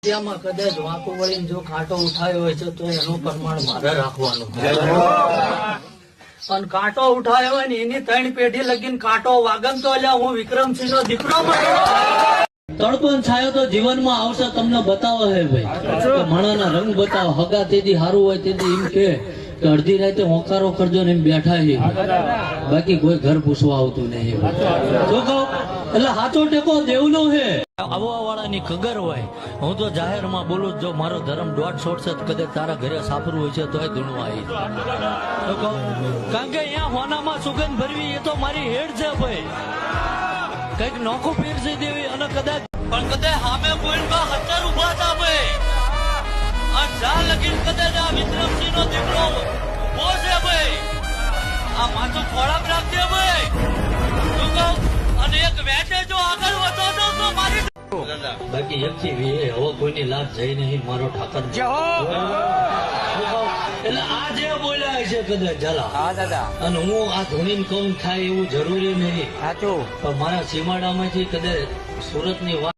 માં કદાચ વાંકો વળીને જો કાંટો ઉઠાયો હોય છે તો એનું પ્રમાણ મારે રાખવાનું અને કાંટો ઉઠાયો હોય ને એની 3 પેઢી લગીને કાંટો વાગન તો અલ્યા હું વિક્રમસિંહ નો દીકરો તડકો છાયો તો જીવનમાં આવશે તમને બતાવો હે ભાઈ માણાના રંગ બતાવો હગા તેથી સારું હોય તેથી એમ કે અડધી રાતે હોકારો કરજો ને એમ બેઠા છે બાકી કોઈ ઘર પૂછવા આવતું નહીં જો કહું એટલે હાથો ટેકો દેવનો હે આવવા વાળાની કગર હોય હું તો જાહેરમાં બોલું જો મારો ધર્મ દોઢ છોડશે કદાચ તારા ઘરે સાપરું હોય છે તો ધૂણવા આવી કારણ કે અહીંયા હોનામાં સુગંધ ભરવી એ તો મારી હેડ છે ભાઈ કઈક નોખું પીરસી દેવી અને કદાચ પણ કદાચ સામે પોઈન્ટમાં 70 ઉભા હતા ભાઈ અને જા લગીન કદાચ આ વિક્રમસિંહ નો દીકરો ઉભો છે ભાઈ આ માથું ખોરાક રાખજે ભાઈ શું કહું અને એક વેટે જો આગળ વધો તો મારી બાકી એકથી હવે કોઈની લાજ જઈ નહીં મારો ઠાકર એટલે આ જે બોલ્યા છે કદાચ જલા હા દાદા અને હું આ ધોની કહું થાય એવું જરૂરી નહીં સાચું પણ મારા સીમાડામાંથી કદાચ સુરતની વાત